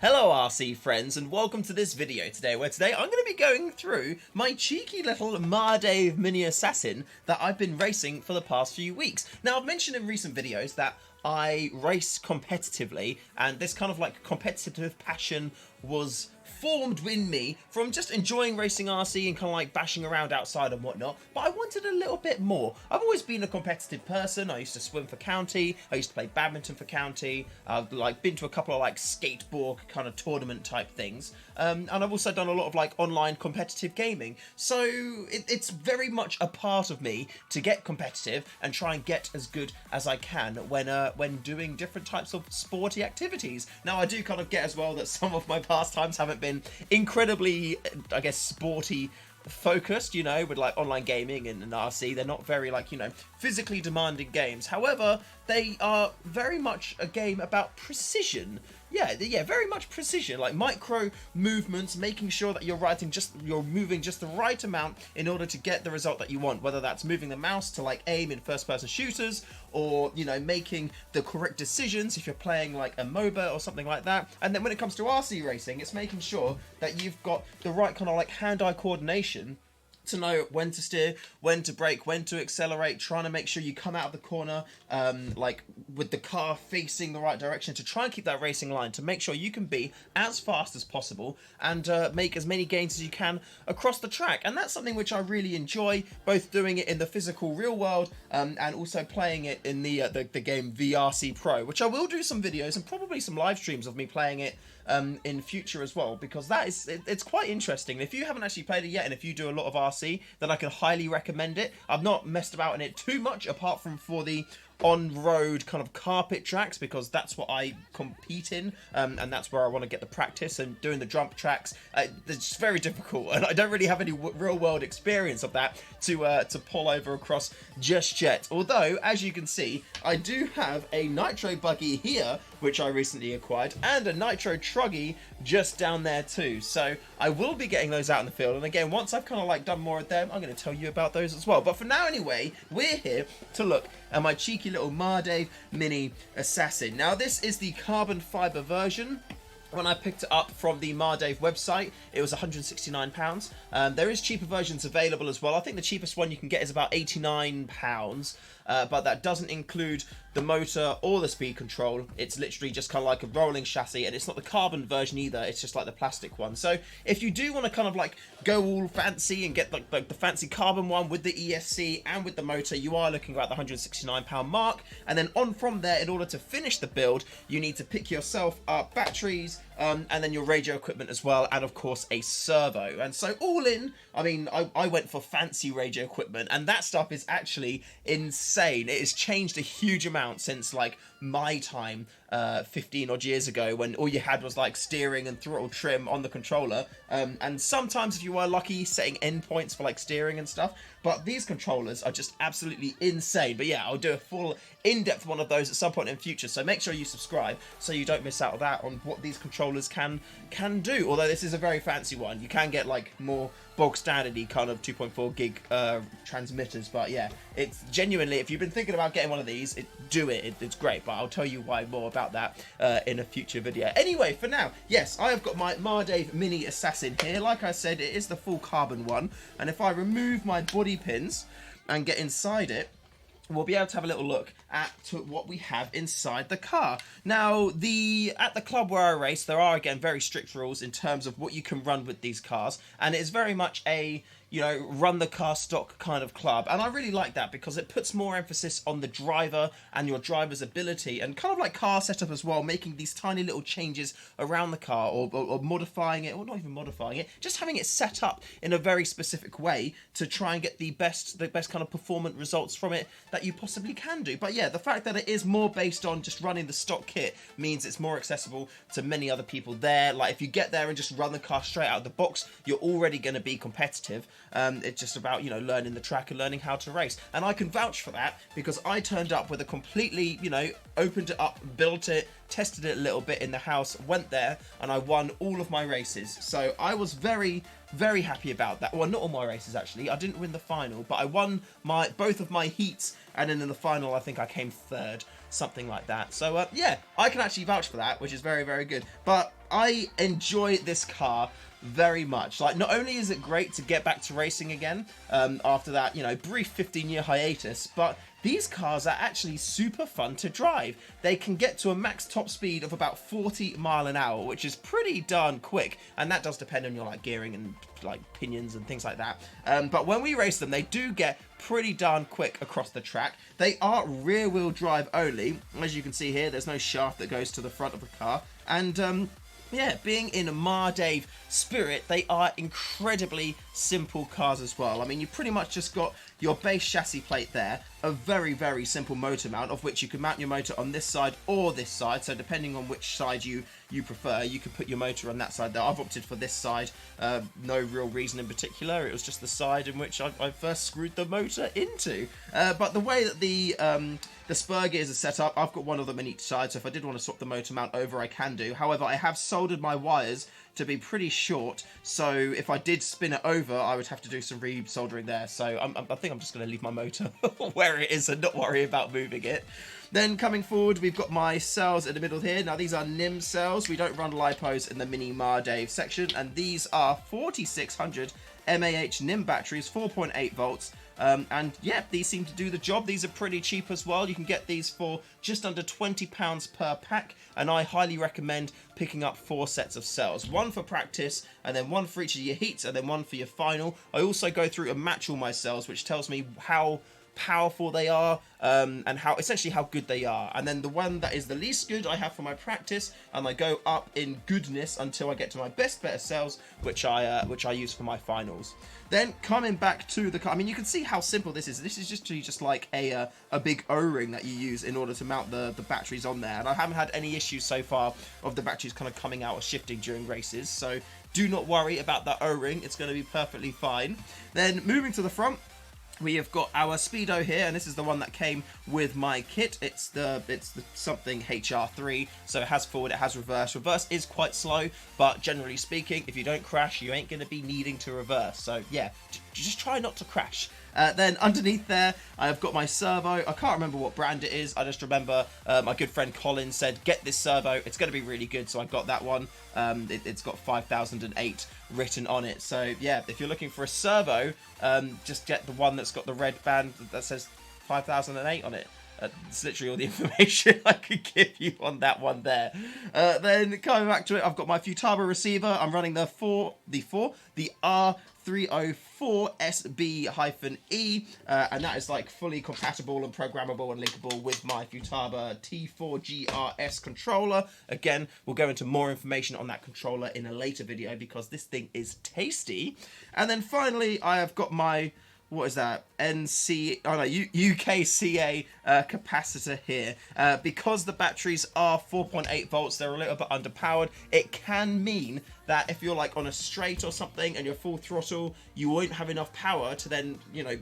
Hello RC friends, and welcome to this video today, where today I'm going to be going through my cheeky little Mardave Mini Assassin that I've been racing for the past few weeks. Now, I've mentioned in recent videos that I race competitively, and this kind of like competitive passion was formed in me from just enjoying racing RC and kind of like bashing around outside and whatnot, but I wanted a little bit more. I've always been a competitive person. I used to swim for county, I used to play badminton for county, I've like been to a couple of like skateboard kind of tournament type things, and I've also done a lot of like online competitive gaming, so it's very much a part of me to get competitive and try and get as good as I can when doing different types of sporty activities. Now, I do kind of get as well that some of my pastimes haven't been incredibly, I guess, sporty focused, you know, with like online gaming and RC. They're not very like, you know, physically demanding games. However, they are very much a game about precision. Yeah, very much precision, like micro movements, making sure that you're moving just the right amount in order to get the result that you want, whether that's moving the mouse to like aim in first-person shooters, or, you know, making the correct decisions if you're playing like a MOBA or something like that. And then when it comes to RC racing, it's making sure that you've got the right kind of like hand-eye coordination to know when to steer, when to brake, when to accelerate, trying to make sure you come out of the corner like with the car facing the right direction, to try and keep that racing line, to make sure you can be as fast as possible and make as many gains as you can across the track. And that's something which I really enjoy, both doing it in the physical real world and also playing it in the game VRC Pro, which I will do some videos and probably some live streams of me playing it in future as well, because it's quite interesting. If you haven't actually played it yet, and if you do a lot of RC, then I can highly recommend it. I've not messed about in it too much, apart from for the on-road kind of carpet tracks, because that's what I compete in, and that's where I want to get the practice. And doing the jump tracks, it's very difficult, and I don't really have any real-world experience of that to pull over across just yet. Although, as you can see, I do have a nitro buggy here, which I recently acquired, and a nitro truggy just down there too. So I will be getting those out in the field, and again, once I've kind of like done more of them, I'm going to tell you about those as well. But for now anyway, we're here to look at my cheeky little Mardave Mini Assassin. Now, this is the carbon fiber version. When I picked it up from the Mardave website, it was £169. There is cheaper versions available as well. I think the cheapest one you can get is about £89, but that doesn't include the motor or the speed control. It's literally just kind of like a rolling chassis, and it's not the carbon version either. It's just like the plastic one. So if you do want to kind of like go all fancy and get like the fancy carbon one with the ESC and with the motor, you are looking at the £169 mark. And then on from there, in order to finish the build, you need to pick yourself up batteries, and then your radio equipment as well, and of course a servo. And so all in, I mean, I went for fancy radio equipment, and that stuff is actually insane. It has changed a huge amount since like my time 15 odd years ago, when all you had was like steering and throttle trim on the controller, and sometimes if you were lucky, setting endpoints for like steering and stuff. But these controllers are just absolutely insane. But yeah, I'll do a full in-depth one of those at some point in future, so make sure you subscribe so you don't miss out on that, on what these controllers can do. Although this is a very fancy one, you can get like more bog standardy kind of 2.4 gig transmitters. But yeah, it's genuinely, if you've been thinking about getting one of these, do it. It's great, but I'll tell you why more about that in a future video. Anyway, for now, yes, I have got my Mardave Mini Assassin here. Like I said, it is the full carbon one, and if I remove my body pins and get inside it, we'll be able to have a little look at what we have inside the car. Now, at the club where I race, there are, again, very strict rules in terms of what you can run with these cars, and it is very much a, you know, run the car stock kind of club. And I really like that, because it puts more emphasis on the driver and your driver's ability, and kind of like car setup as well, making these tiny little changes around the car, or modifying it, or not even modifying it, just having it set up in a very specific way to try and get the best kind of performance results from it that you possibly can do. But yeah, the fact that it is more based on just running the stock kit means it's more accessible to many other people there. Like, if you get there and just run the car straight out of the box, you're already going to be competitive. It's just about, you know, learning the track and learning how to race. And I can vouch for that, because I turned up with a completely, you know, opened it up, built it, tested it a little bit in the house, went there, and I won all of my races. So I was very, very happy about that. Well, not all my races actually. I didn't win the final, but I won both of my heats, and then in the final I think I came third, something like that. So yeah, I can actually vouch for that, which is very, very good. But I enjoy this car very much. Like, not only is it great to get back to racing again after that, you know, brief 15-year hiatus, but these cars are actually super fun to drive. They can get to a max top speed of about 40 mile an hour, which is pretty darn quick, and that does depend on your like gearing and like pinions and things like that. But when we race them, they do get pretty darn quick across the track. They are rear wheel drive only. As you can see here, there's no shaft that goes to the front of the car, and yeah, being in a Mardave spirit, they are incredibly simple cars as well. I mean, you pretty much just got your base chassis plate there, a very, very simple motor mount, of which you can mount your motor on this side or this side. So depending on which side you prefer, you can put your motor on that side there. I've opted for this side, no real reason in particular. It was just the side in which I first screwed the motor into. But the way that the spur gears are set up, I've got one of them in each side, so if I did want to swap the motor mount over, I can do. However, I have soldered my wires to be pretty short, so if I did spin it over, I would have to do some re-soldering there. So I think I'm just going to leave my motor where it is and not worry about moving it. Then coming forward, we've got my cells in the middle here. Now these are NIM cells. We don't run lipos in the Mini Mardave section, and these are 4600 mAh NIM batteries, 4.8 volts. And yeah, these seem to do the job. These are pretty cheap as well. You can get these for just under £20 per pack, and I highly recommend picking up 4 sets of cells. One for practice, and then one for each of your heats, and then one for your final. I also go through and match all my cells, which tells me how powerful they are, and how essentially how good they are. And then the one that is the least good I have for my practice, and I go up in goodness until I get to my best bet of cells, which I use for my finals. Then coming back to the car, I mean, you can see how simple this is. This is just like a big O-ring that you use in order to mount the batteries on there, and I haven't had any issues so far of the batteries kind of coming out or shifting during races, so do not worry about that O-ring. It's going to be perfectly fine. Then moving to the front, we have got our speedo here, and this is the one that came with my kit. It's the something HR3, so it has forward, it has reverse. Reverse is quite slow, but generally speaking, if you don't crash, you ain't going to be needing to reverse. So yeah, just try not to crash. Then underneath there, I've got my servo. I can't remember what brand it is. I just remember my good friend Colin said, get this servo. It's going to be really good. So I got that one. It's got 5008 written on it. So yeah, if you're looking for a servo, just get the one that's got the red band that says 5008 on it. It's literally all the information I could give you on that one there. Then coming back to it, I've got my Futaba receiver. I'm running the R304SB-E, and that is like fully compatible and programmable and linkable with my Futaba T4GRS controller. Again, we'll go into more information on that controller in a later video because this thing is tasty. And then finally, I have got my, what is that? UKCA capacitor here. Because the batteries are 4.8 volts, they're a little bit underpowered. It can mean that if you're like on a straight or something and you're full throttle, you won't have enough power to then, you know,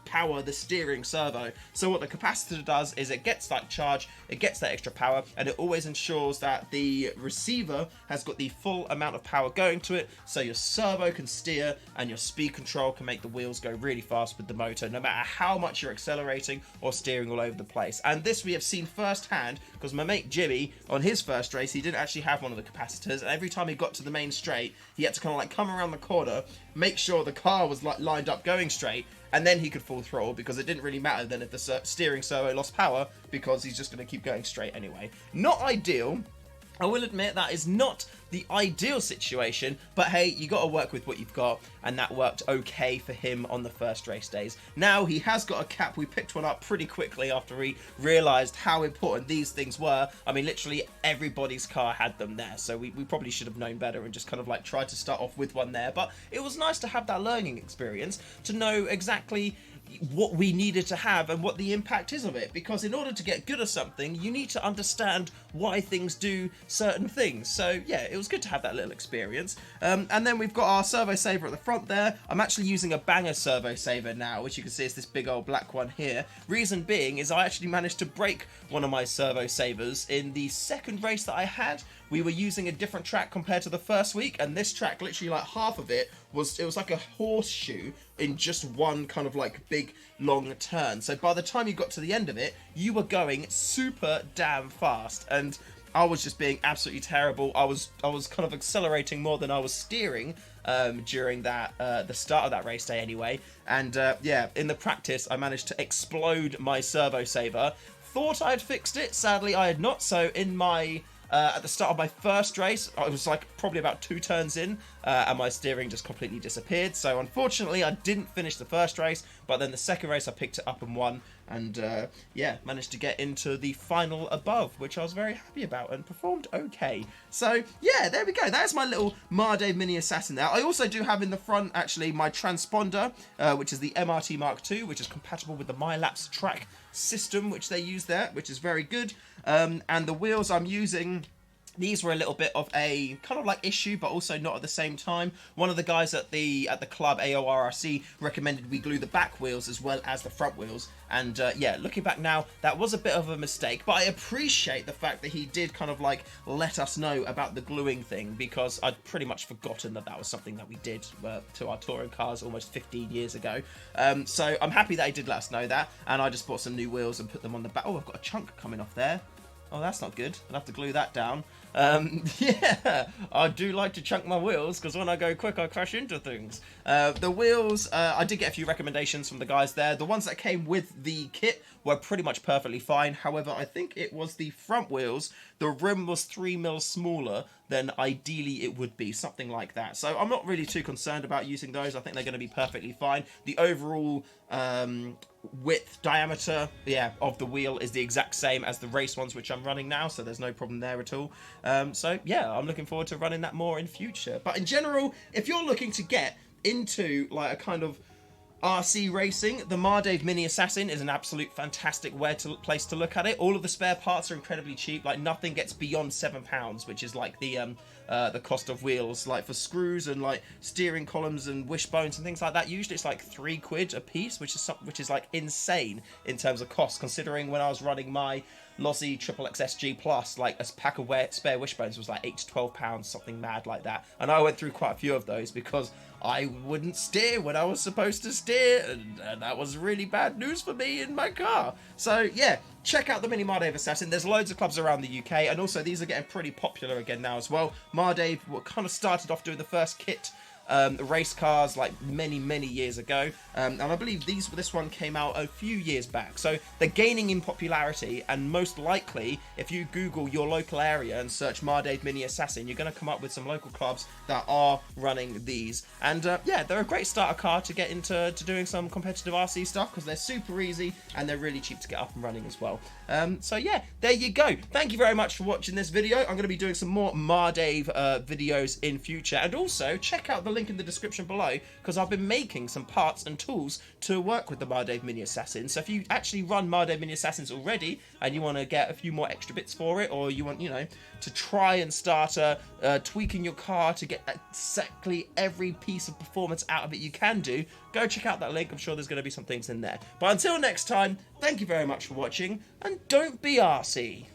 power the steering servo. So what the capacitor does is it gets that charge, it gets that extra power, and it always ensures that the receiver has got the full amount of power going to it, so your servo can steer and your speed control can make the wheels go really fast with the motor, no matter how much you're accelerating or steering all over the place. And this we have seen firsthand, because my mate Jimmy, on his first race, he didn't actually have one of the capacitors, and every time he got to the main straight, he had to kind of like come around the corner, make sure the car was like lined up going straight, and then he could full throttle, because it didn't really matter then if the steering servo lost power, because he's just going to keep going straight anyway. Not ideal. I will admit that is not the ideal situation, but hey, you got to work with what you've got, and that worked okay for him on the first race days. Now he has got a cap. We picked one up pretty quickly after we realised how important these things were. I mean, literally everybody's car had them there, so we probably should have known better and just kind of like tried to start off with one there. But it was nice to have that learning experience, to know exactly what we needed to have and what the impact is of it, because in order to get good at something, you need to understand why things do certain things. So yeah, it was good to have that little experience. And then we've got our servo saver at the front there. I'm actually using a banger servo saver now, which you can see is this big old black one here. Reason being is I actually managed to break one of my servo savers in the second race that I had. We were using a different track compared to the first week, and this track, literally like half of it was like a horseshoe in just one kind of like big long turn. So by the time you got to the end of it, you were going super damn fast, and I was just being absolutely terrible. I was kind of accelerating more than I was steering during that the start of that race day anyway. And yeah, in the practice, I managed to explode my servo saver. Thought I had fixed it. Sadly, I had not. So in my at the start of my first race, I was like probably about 2 turns in, and my steering just completely disappeared. So unfortunately, I didn't finish the first race, but then the second race I picked it up and won, and yeah, managed to get into the final above, which I was very happy about and performed okay. So yeah, there we go. That's my little Mardave Mini Assassin there. I also do have in the front actually my transponder, which is the MRT Mark II, which is compatible with the MyLapse track system which they use there, which is very good. And the wheels I'm using, these were a little bit of a kind of like issue, but also not at the same time. One of the guys at the club, AORRC, recommended we glue the back wheels as well as the front wheels. And yeah, looking back now, that was a bit of a mistake, but I appreciate the fact that he did kind of like let us know about the gluing thing, because I'd pretty much forgotten that that was something that we did to our touring cars almost 15 years ago. So I'm happy that he did let us know that, and I just bought some new wheels and put them on the back. Oh, I've got a chunk coming off there. Oh, that's not good. I'll have to glue that down. Yeah, I do like to chunk my wheels, because when I go quick I crash into things. The wheels, I did get a few recommendations from the guys there. The ones that came with the kit were pretty much perfectly fine. However, I think it was the front wheels, the rim was 3mm smaller than ideally it would be, something like that. So I'm not really too concerned about using those. I think they're going to be perfectly fine. The overall width, diameter, yeah, of the wheel is the exact same as the race ones which I'm running now, so there's no problem there at all. So yeah, I'm looking forward to running that more in future. But in general, if you're looking to get into like a kind of RC racing, the Mardave Mini Assassin is an absolute fantastic place to look at it. All of the spare parts are incredibly cheap. Like nothing gets beyond £7, which is like the cost of wheels. Like for screws and like steering columns and wishbones and things like that, usually it's like £3 a piece, which is like insane in terms of cost. Considering when I was running my Lossy XXXG Plus, like a pack of spare wishbones was like £8 to £12, something mad like that. And I went through quite a few of those because I wouldn't steer when I was supposed to steer, and that was really bad news for me in my car. So yeah, check out the Mini Mardave Assassin. There's loads of clubs around the UK, and also these are getting pretty popular again now as well. Mardave kind of started off doing the first kit race cars like many years ago, and I believe this one came out a few years back, so they're gaining in popularity, and most likely if you Google your local area and search Mardave Mini Assassin, you're going to come up with some local clubs that are running these. And yeah, they're a great starter car to get into doing some competitive RC stuff, because they're super easy and they're really cheap to get up and running as well. So yeah, there you go. Thank you very much for watching this video. I'm going to be doing some more Mardave videos in future, and also check out the link in the description below, because I've been making some parts and tools to work with the Mardave Mini Assassins. So if you actually run Mardave Mini Assassins already and you want to get a few more extra bits for it, or you want, you know, to try and start tweaking your car to get exactly every piece of performance out of it you can do, go check out that link. I'm sure there's going to be some things in there. But until next time, thank you very much for watching, and don't be arsey.